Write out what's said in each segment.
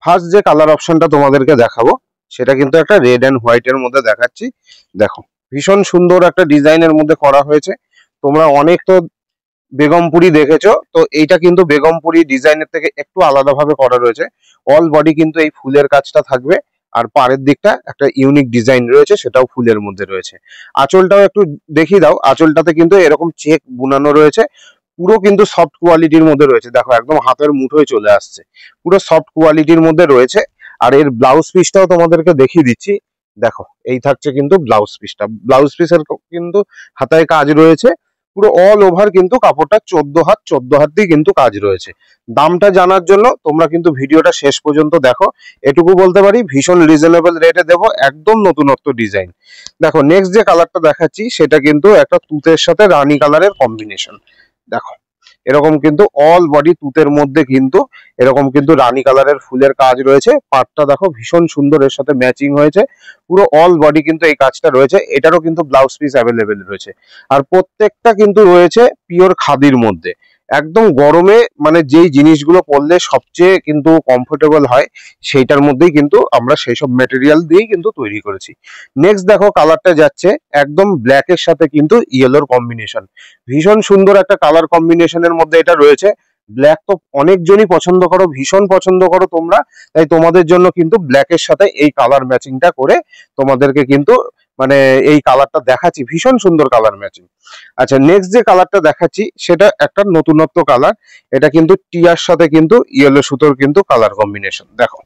First যে colour অপশনটা তোমাদেরকে দেখাবো সেটা কিন্তু একটা রেড অ্যান্ড হোয়াইট এর মধ্যে দেখাচ্ছি। দেখো ভীষণ সুন্দর একটা ডিজাইনের মধ্যে করা হয়েছে। তোমরা অনেক তো বেগমপুরি দেখেছো, তো এইটা কিন্তু বেগমপুরি ডিজাইনের থেকে একটু আলাদাভাবে করা রয়েছে। অল বডি কিন্তু এই ফুলের কাজটা থাকবে, আর পাড়ের দিকটা একটা ইউনিক ডিজাইন রয়েছে, সেটাও ফুলের মধ্যে রয়েছে। আঁচলটাও একটু দেখিয়ে দাও। আঁচলটাতে কিন্তু এরকম চেক বুনানো রয়েছে, পুরো কিন্তু সফট কোয়ালিটির মধ্যে রয়েছে। দেখো একদম হাতের মুঠোয় চলে আসছে, পুরো সফট কোয়ালিটির মধ্যে রয়েছে। আর এর ব্লাউজ পিসটাও তোমাদেরকে দেখিয়ে দিচ্ছি। দেখো এই থাকছে কিন্তু ব্লাউজ পিসটা। ব্লাউজ পিসের কিন্তু হাতায় কাজ রয়েছে, পুরো অল ওভার কিন্তু কাপড়টা 14 হাত দিয়ে কিন্তু কাজ রয়েছে। দামটা জানার জন্য তোমরা কিন্তু ভিডিওটা শেষ পর্যন্ত দেখো। এটুকু বলতে পারি ভীষণ রিজনেবল রেটে দেবো, একদম নতুনত্ব ডিজাইন। দেখো নেক্সট যে কালারটা দেখাচ্ছি সেটা কিন্তু একটা তুতের সাথে রানী কালারের কম্বিনেশন। দেখো এরকম কিন্তু অল বডি তুতের মধ্যে কিন্তু এরকম কিন্তু রানী কালারের ফুলের কাজ রয়েছে। পাটটা দেখো ভীষণ সুন্দর এর সাথে ম্যাচিং হয়েছে, পুরো অল বডি কিন্তু এই কাজটা রয়েছে। এটারও কিন্তু ব্লাউজ পিস অ্যাভেলেবেল রয়েছে, আর প্রত্যেকটা কিন্তু রয়েছে পিওর খাদির মধ্যে। একদম গরমে মানে যেই জিনিসগুলো পরলে সবচেয়ে কিন্তু কমফোর্টেবল হয় সেইটার মধ্যেই কিন্তু আমরা সেই সব মেটেরিয়াল দিয়েই কিন্তু তৈরি করেছি। নেক্সট দেখো কালারটা যাচ্ছে একদম ব্ল্যাকের সাথে কিন্তু ইয়েলোর কম্বিনেশন। ভীষণ সুন্দর একটা কালার কম্বিনেশনের মধ্যে এটা রয়েছে। ব্ল্যাক তো অনেকজনই পছন্দ করো, ভীষণ পছন্দ করো তোমরা, তাই তোমাদের জন্য কিন্তু ব্ল্যাকের সাথে এই কালার ম্যাচিংটা করে তোমাদেরকে কিন্তু মানে এই কালারটা দেখাচ্ছি। ভীষণ সুন্দর কালার ম্যাচিং। আচ্ছা নেক্সট যে কালারটা দেখাচ্ছি সেটা একটা নতুনত্ব কালার। এটা কিন্তু টিয়ার সাথে কিন্তু ইয়েলো সুতোর কিন্তু কালার কম্বিনেশন। দেখো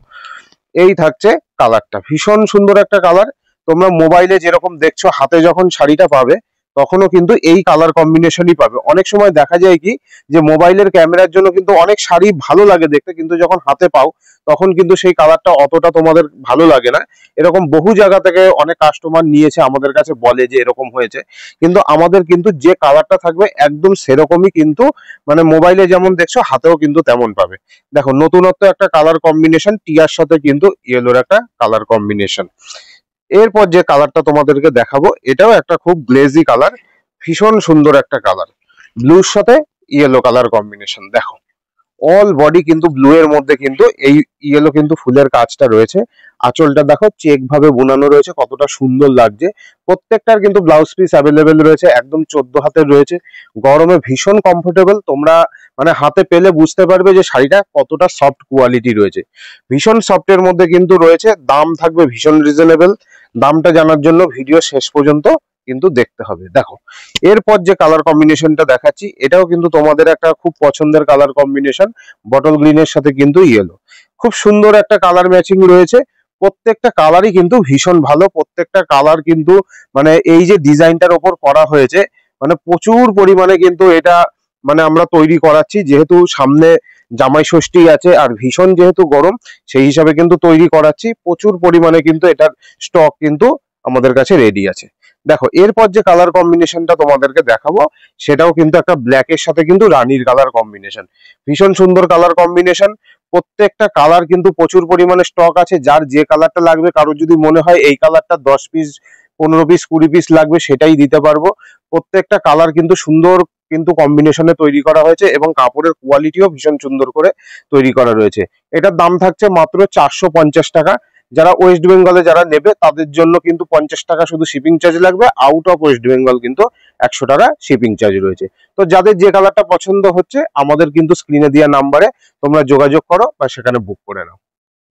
এই থাকছে কালারটা, ভীষণ সুন্দর একটা কালার। তোমরা মোবাইলে যেরকম দেখছো, হাতে যখন শাড়িটা পাবে তখনও কিন্তু এই কালার কম্বিনেশনই পাবে। অনেক সময় দেখা যায় কি যে মোবাইলের ক্যামেরার জন্য কিন্তু অনেক শাড়ি ভালো লাগে দেখতে, কিন্তু যখন হাতে পাও তখন কিন্তু সেই কালারটা অতটা তোমাদের ভালো লাগে না। এরকম বহু জায়গা থেকে অনেক কাস্টমার নিয়েছে, আমাদের কাছে বলে যে এরকম হয়েছে, কিন্তু আমাদের কিন্তু যে কালারটা থাকবে একদম সেরকমই কিন্তু মানে মোবাইলে যেমন দেখছো হাতেও কিন্তু তেমন পাবে। দেখো নতুনত্ব একটা কালার কম্বিনেশন, টিয়ার সাথে কিন্তু ইয়েলোর একটা কালার কম্বিনেশন। এরপর যে কালারটা তোমাদেরকে দেখাবো এটাও একটা খুব গ্লেজি কালার, ভীষণ সুন্দর একটা কালার, ব্লুর সাথে ইয়েলো কালার কম্বিনেশন। দেখো অল বডি কিন্তু ব্লু এর মধ্যে কিন্তু এই ইয়েলো কিন্তু ফুলের কাজটা রয়েছে। আঁচলটা দেখো চেক ভাবে বোনানো রয়েছে, কতটা সুন্দর লাগছে। প্রত্যেকটার কিন্তু ব্লাউজ পিস অ্যাভেলেবেল রয়েছে, একদম 14 হাতের রয়েছে। গরমে ভীষণ কমফোর্টেবল, তোমরা মানে হাতে পেলে বুঝতে পারবে যে শাড়িটা কতটা সফট কোয়ালিটি রয়েছে। ভীষণ সফটের মধ্যে কিন্তু রয়েছে, দাম থাকবে ভীষণ রিজনেবল। দামটা জানার জন্য ভিডিও শেষ পর্যন্ত কিন্তু দেখতে হবে। দেখো এরপর যে কালার কম্বিনেশনটা দেখাচ্ছি এটাও কিন্তু তোমাদের একটা খুব পছন্দের কালার কম্বিনেশন, বটল গ্রিনের সাথে কিন্তু ইয়েলো। খুব সুন্দর একটা কালার ম্যাচিং রয়েছে। প্রত্যেকটা কালারই কিন্তু ভীষণ ভালো, প্রত্যেকটা কালার কিন্তু মানে এই যে ডিজাইনটার ওপর করা হয়েছে মানে প্রচুর পরিমাণে কিন্তু এটা মানে আমরা তৈরি করাচ্ছি, যেহেতু সামনে জামাই ষষ্ঠী আছে আর ভীষণ যেহেতু গরম সেই হিসাবে কিন্তু তৈরি করাচ্ছি। প্রচুর পরিমাণে কিন্তু এটার স্টক কিন্তু আমাদের কাছে রেডি আছে। দেখো এরপর যে কালার কম্বিনেশনটা তোমাদেরকে দেখাবো সেটাও কিন্তু একটা ব্ল্যাকের সাথে কিন্তু রানীর কালার কম্বিনেশন। ভীষণ সুন্দর কালার কম্বিনেশন, প্রত্যেকটা কালার কিন্তু প্রচুর পরিমাণে স্টক আছে। যার যে কালারটা লাগবে, কারোর যদি মনে হয় এই কালারটা 10 পিস 15 পিস 20 পিস লাগবে সেটাই দিতে পারবো। প্রত্যেকটা কালার কিন্তু সুন্দর কিন্তু কম্বিনেশনে তৈরি করা হয়েছে এবং কাপড়ের কোয়ালিটিও ভীষণ সুন্দর করে তৈরি করা রয়েছে। এটার দাম থাকছে মাত্র 450 টাকা। যারা ওয়েস্ট বেঙ্গলে যারা নেবে তাদের জন্য কিন্তু 50 টাকা শুধু শিপিং চার্জ লাগবে, আউট অফ ওয়েস্ট বেঙ্গল কিন্তু 100 টাকা শিপিং চার্জ রয়েছে। তো যাদের যে কালারটা পছন্দ হচ্ছে আমাদের কিন্তু স্ক্রিনে দেওয়া নাম্বারে তোমরা যোগাযোগ করো বা সেখানে বুক করে নাও।